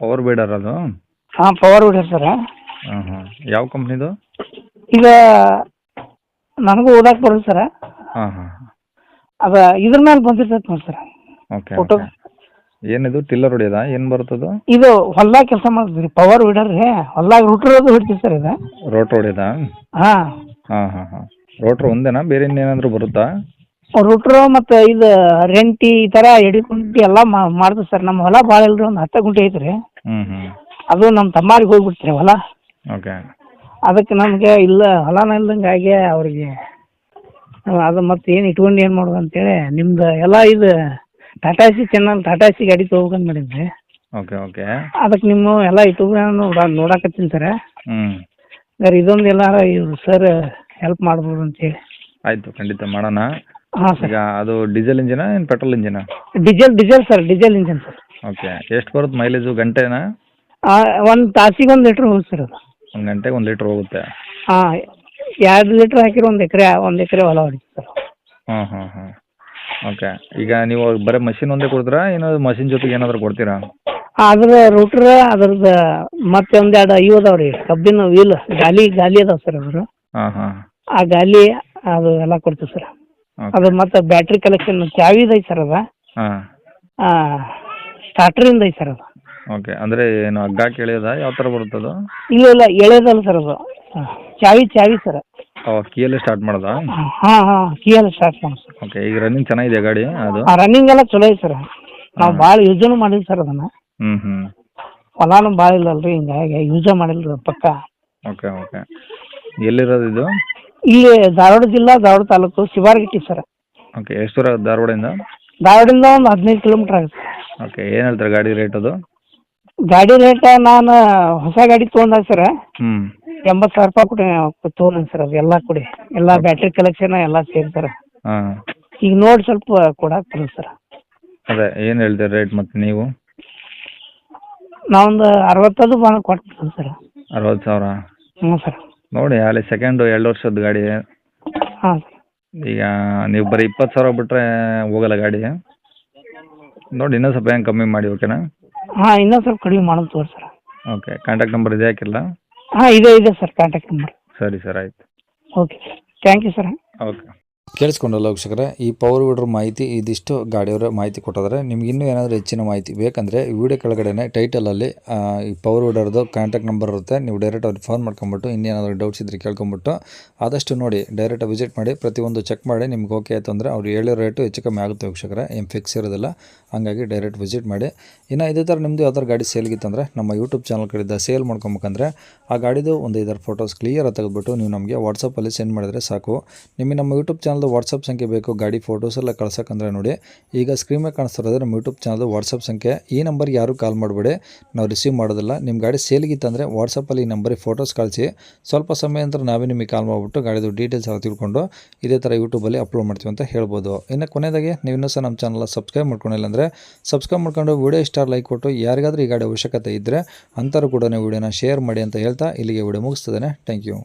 Power ಬೀಡರ್ ಅದು? ಹಾಂ power weeder ಸರ. ಹಾಂ ಹಾಂ. ಯಾವ ಕಂಪ್ನಿದು? ಈಗ ನನಗೂ ಓದಾಕ್ ಬರೋದು ಸರ. ಹಾಂ ಹಾಂ ಹಾಂ. ಅದ ಇದ್ರ ಮೇಲೆ ಬಂದಿರ್ತೈತೆ ನೋಡಿ ಸರ್ ಓಕೆ ಫೋಟೋ. ಓಕೆ. ಏನಿದು ಟಿಲ್ಲರ್ ಹೊಡಿಯೋದಾ? ಏನು ಬರ್ತದು? ಇದು ಹೊಲ್ದಾಗ ಕೆಲಸ ಮಾಡಿದ್ರಿ ಪವರ್ ವಿಡರ್ ರೀ. ಹೊಲ್ದಾಗ ರೂಟ್ರ್ ಅದು ಹೊಡಿತೀವಿ ಸರ್ ಇದು. ರೋಟ್ರ್ ಹೊಡಿಯೋದಾ? ಹಾಂ ಹಾಂ ಹಾಂ ಹಾಂ. ರೋಟ್ರ್ ಒಂದೇನಾ, ಬೇರೆ ಇನ್ನೇನಾದರೂ ಬರುತ್ತಾ? ರೂಟ್ರು ಮತ್ತು ಇದು ರೆಂಟಿ ಈ ಥರ ಎಡಿ ಕುಂಟಿ ಎಲ್ಲ ಮಾಡ್ತೀವಿ ಸರ್. ನಮ್ಮ ಹೊಲ ಭಾಳ ಇಲ್ರಿ, ಒಂದು 10 ಗುಂಟೆ ಐತ್ರಿ. ಹ್ಞೂ ಹ್ಞೂ. ಅದು ನಮ್ಮ ತಮ್ಮಾರಿಗೆ ಹೋಗ್ಬಿಡ್ತೀರಿ ಹೊಲ. ಓಕೆ. ಅದಕ್ಕೆ ನಮಗೆ ಇಲ್ಲ ಹೊಲನ ಇಲ್ದಂಗೆ ಆಗಿ ಅವ್ರಿಗೆ ಅದು ಮತ್ತೆ ಏನು ಇಟ್ಕೊಂಡು ಏನು ಮಾಡೋದು ಅಂತೇಳಿ ನಿಮ್ದು ಎಲ್ಲ ಇದು Tata C channel Tata C ಗಾಡಿ ತೊಗೋಬೇಕಂತ ಮಾಡಿದ್ರಿ. Okay okay. ಅದಕ್ಕೆ ನಿಮ್ಮ ಎಲ್ಲ ಇಟ್ಕೊಂಡು ನೋಡಕತ್ತೀನಿ ಸರ್. ಹ್ಞೂ. ಸರ್ ಇದೊಂದು ಎಲ್ಲಾರ ಇವ್ರು ಸರ್ ಹೆಲ್ಪ್ ಮಾಡ್ಬೋದು ಅಂತೇಳಿ. ಆಯಿತು, ಖಂಡಿತ ಮಾಡೋಣ. ಹಾಂ ಸರ್. ಈಗ ಅದು ಡೀಸೆಲ್ ಇಂಜಿನಾ ಏನು ಪೆಟ್ರೋಲ್ ಇಂಜಿನಾ? Diesel sir, diesel engine sir. Okay. ಎಷ್ಟು ಬರುತ್ತೆ ಮೈಲೇಜು ಗಂಟೆನಾ? ಒಂದು ತಾಸಿಗೆ 1 ಲೀಟ್ರ್ ಹೋಗುತ್ತೆ ಸರ್ ಅದು. ಒಂದು ಗಂಟೆಗೆ 1 ಲೀಟ್ರ್ ಹೋಗುತ್ತೆ? ಹಾಂ 2 ಲೀಟ್ರ್ ಹಾಕಿರೋ 1 ಎಕರೆ ಹೊಲ ಹೊಡಿತು ಸರ್. ಹಾಂ ಹಾಂ ಹಾಂ. ಓಕೆ. ಈಗ ನೀವು ಬರೀ ಮಷಿನ್ ಒಂದೇ ಕೊಡ್ತೀರಾ, ಏನಾದ್ರು ಮಷಿನ್ ಜೊತೆಗೆ ಏನಾದರೂ ಕೊಡ್ತೀರಾ? ಅದ್ರ ರೂಟ್ರ್ ಅದ್ರದ್ದು ಮತ್ತೆ ಒಂದೆರಡು ಇವು ಅದಾವೆ ರೀ, ಕಬ್ಬಿನ ವೀಲ್ ಗಾಲಿ ಅದಾವೆ ಸರ್ ಅದ್ರ. ಹಾಂ ಹಾಂ. ಆ ಗಾಲಿ ಅದು ಎಲ್ಲ ಕೊಡ್ತೀವಿ ಸರ್. ಅದು ಮತ್ತು ಬ್ಯಾಟ್ರಿ ಕಲೆಕ್ಷನ್ ಚಾವಿದು ಐತೆ ಸರ್ ಅದು. ಹಾಂ. ಸ್ಟಾರ್ಟ್ರಿಂದ ಐತೆ ಸರ್ ಅದು. ಓಕೆ. ಅಂದರೆ ಏನು ಹಗ್ಗ ಕೇಳಿಯೋದಾ, ಯಾವ ಥರ ಬರುತ್ತದು? ಇಲ್ಲ ಎಳೆದಲ್ಲ ಸರ್ ಅದು. ಚಾವಿ ಸರ್. ಕೀಯಲ್ಲೇ ಸ್ಟಾರ್ಟ್ ಮಾಡೋದಾ? ಹಾಂ ಕೀಯಲ್ಲಿ ಸ್ಟಾರ್ಟ್ ಮಾಡಿ ಸರ್. ಓಕೆ. ಈಗ ರನ್ನಿಂಗ್ ಚೆನ್ನಾಗಿದೆ ಗಾಡಿ ಅದು? ರನ್ನಿಂಗ್ ಎಲ್ಲ ಚಲೋ ಐತೆ ಸರ್. ನಾವು ಭಾಳ ಯೂಸೂ ಮಾಡಿಲ್ಲ ಸರ್ ಅದನ್ನು. ಹ್ಞೂ ಹ್ಞೂ. ಹೊಲಾನು ಭಾಳ ಇಲ್ಲಲ್ರಿ, ಹಿಂಗಾಗಿ ಯೂಸೇ ಮಾಡಿಲ್ಲ ಪಕ್ಕ. Okay okay. ಎಲ್ಲಿರೋದು ಇದು? ಇಲ್ಲಿ ಧಾರವಾಡ ಜಿಲ್ಲಾ, ಧಾರವಾಡ ತಾಲೂಕು, ಶಿವಾರಗಿಟ್ಟಿ ಸರ್. ಓಕೆ. ಎಷ್ಟು ದೂರ ಧಾರವಾಡದಿಂದ? ಧಾರವಾಡದಿಂದ ಒಂದು 15 ಕಿಲೋಮೀಟ್ರ್ ಆಗುತ್ತೆ. ಓಕೆ. ಏನು ಹೇಳ್ತಾರೆ ಗಾಡಿ ರೇಟ್ ಅದು? ಗಾಡಿ ರೇಟ್ ನಾನು ಹೊಸ ಗಾಡಿ ತೊಗೊಂಡಾಗ ಸರ್ ಹ್ಞೂ 80,000 ರೂಪಾಯಿ ಕೊಟ್ಟು ತೊಗೊಂಡು ಸರ್. ಅದು ಎಲ್ಲ ಕೊಡಿ, ಎಲ್ಲ ಬ್ಯಾಟ್ರಿ ಕಲೆಕ್ಷನ್ ಎಲ್ಲ ಸೇರಿ ಸರ್. ಹಾಂ. ಈಗ ನೋಡಿ ಸ್ವಲ್ಪ ಕೊಡಕ್ಕೆ ಬರೋದು ಸರ್. ಅದೇ ಏನು ಹೇಳ್ತೀರಿ ರೇಟ್ ಮತ್ತು ನೀವು? ನಾವೊಂದು 60 ಬಂದು ಕೊಡ್ತೀನಿ ಸರ್. 60,000? ಹ್ಞೂ ಸರ್. ನೋಡಿ, ಅಲ್ಲಿ ಸೆಕೆಂಡು 2 ವರ್ಷದ ಗಾಡಿ. ಹಾಂ ಸರ್. ಈಗ ನೀವು ಬರೀ 20,000 ಬಿಟ್ಟರೆ ಹೋಗಲ್ಲ ಗಾಡಿ. ನೋಡಿ ಇನ್ನೂ ಸ್ವಲ್ಪ ಹೆಂಗೆ ಕಮ್ಮಿ ಮಾಡಿ, ಓಕೆನಾ? ಹಾಂ ಇನ್ನೂ ಸ್ವಲ್ಪ ಕಡಿಮೆ ಮಾಡೋದು ತೋರಿ ಸರ್. ಓಕೆ. ಕಾಂಟ್ಯಾಕ್ಟ್ ನಂಬರ್ ಇದೆ ಹಾಕಿಲ್ಲ? ಹಾಂ ಇದೆ ಸರ್ ಕಾಂಟ್ಯಾಕ್ಟ್ ನಂಬರ್. ಸರಿ ಸರ್, ಆಯಿತು. Okay sir, thank you sir. Okay. ಕೇಳಿಸ್ಕೊಂಡಲ್ಲ ವೀಕ್ಷಕರೇ, ಈ ಪವರ್ ವಿಡರ್ ಮಾಹಿತಿ ಇದಿಷ್ಟು ಗಾಡಿಯವರ ಮಾಹಿತಿ ಕೊಟ್ಟಿದ್ದಾರೆ. ನಿಮ್ಗೆ ಇನ್ನೂ ಏನಾದರೂ ಹೆಚ್ಚಿನ ಮಾಹಿತಿ ಬೇಕಂದರೆ ಈ ವಿಡಿಯೋ ಕೆಳಗಡೆ ಟೈಟಲಲ್ಲಿ ಈ ಪವರ್ ವಿಡರ್ದು ಕಾಂಟ್ಯಾಕ್ಟ್ ನಂಬರ್ ಇರುತ್ತೆ. ನೀವು ಡೈರೆಕ್ಟ್ ಅವ್ರಿಗೆ ಫೋನ್ ಮಾಡ್ಕೊಂಬಿಟ್ಟು ಇನ್ನೇನಾದರೂ ಡೌಟ್ಸ್ ಇದ್ದರೆ ಕೇಳ್ಕೊಂಬಿಟ್ಟು ಆದಷ್ಟು ನೋಡಿ ಡೈರೆಕ್ಟ್ ವಿಸಿಟ್ ಮಾಡಿ ಪ್ರತಿಯೊಂದು ಚೆಕ್ ಮಾಡಿ. ನಿಮ್ಗೆ ಓಕೆ ಆಯಿತು ಅಂದರೆ ಅವ್ರು ಹೇಳಿರೋ ರೇಟು ಹೆಚ್ಚು ಕಮ್ಮಿ ಆಗುತ್ತೆ ವೀಕ್ಷಕರೇ, ಏನು ಫಿಕ್ಸ್ ಇರೋದಿಲ್ಲ. ಹಾಗಾಗಿ ಡೈರೆಕ್ಟ್ ವಿಸಿಟ್ ಮಾಡಿ. ಇನ್ನು ಇದೇ ಥರ ನಿಮ್ಮದು ಯಾವ್ದಾರು ಗಾಡಿ ಸೇಲ್ಗಿತ್ತಂದರೆ ನಮ್ಮ ಯೂಟ್ಯೂಬ್ ಚಾನಲ್ ಕಡೆಯಿಂದ ಸೇಲ್ ಮಾಡ್ಕೊಬೇಕಂದ್ರೆ ಆ ಗಾಡಿದು ಒಂದು 5 ಫೋಟೋಸ್ ಕ್ಲಿಯರ್ ತೆಗೆದುಬಿಟ್ಟು ನೀವು ನಮಗೆ ವಾಟ್ಸಪ್ಪಲ್ಲಿ ಸೆಂಡ್ ಮಾಡಿದರೆ ಸಾಕು. ನಿಮಗೆ ನಮ್ಮ ಯೂಟ್ಯೂಬ್ ಚಾನಲ್ದು ವಾಟ್ಸಪ್ ಸಂಖ್ಯೆ ಬೇಕು ಗಾಡಿ ಫೋಟೋಸ್ ಎಲ್ಲ ಕಳ್ಸೋಕ್ಕಂದ್ರೆ ನೋಡಿ, ಈಗ ಸ್ಕ್ರೀನ್ ಮೇಲೆ ಕಾಣಿಸ್ತಿರೋದು ನಮ್ಮ ಯೂಟ್ಯೂಬ್ ಚಾನಲ್ದು ವಾಟ್ಸಪ್ ಸಂಖ್ಯೆ. ಈ ನಂಬರ್ಗೆ ಯಾರೂ ಕಾಲ್ ಮಾಡಬೇಡಿ, ನಾವು ರಿಸೀವ್ ಮಾಡೋದಿಲ್ಲ. ನಿಮ್ಮ ಗಾಡಿ ಸೇಲ್ಗಿತ್ತಂದರೆ ವಾಟ್ಸಪ್ಪಲ್ಲಿ ಈ ನಂಬರಿಗೆ ಫೋಟೋಸ್ ಕಳಿಸಿ, ಸ್ವಲ್ಪ ಸಮಯ ನಂತರ ನಾವೇ ನಿಮಗೆ ಕಾಲ್ ಮಾಡಿಬಿಟ್ಟು ಗಾಡಿದು ಡೀಟೇಲ್ಸ್ ಎಲ್ಲ ತಿಳ್ಕೊಂಡು ಇದೇ ಥರ ಯೂಟ್ಯೂಬಲ್ಲಿ ಅಪ್ಲೋಡ್ ಮಾಡ್ತೀವಿ ಅಂತ ಹೇಳ್ಬೋದು. ಇನ್ನು ಕೊನೆಯದಾಗಿ ನೀವು ಇನ್ನೂ ಸಹ ನಮ್ಮ ಚಾನಲ್ ಸಬ್ಸ್ಕ್ರೈಬ್ ಮಾಡ್ಕೊಂಡಿಲ್ಲ ಅಂದರೆ ಸಬ್ಸ್ಕ್ರೈಬ್ ಮಾಡ್ಕೊಂಡು ವಿಡಿಯೋ ಇಷ್ಟ ಲೈಕ್ ಕೊಟ್ಟು ಯಾರಿಗಾದರೂ ಈ ಗಾಡಿ ಅವಶ್ಯಕತೆ ಇದ್ದರೆ ಅಂಥವ್ರು ಕೂಡ ನೀವು ವಿಡಿಯೋನ ಶೇರ್ ಮಾಡಿ ಅಂತ ಹೇಳ್ತಾ ಇಲ್ಲಿಗೆ ವಿಡಿಯೋ ಮುಗಿಸ್ತದೆ. Thank you.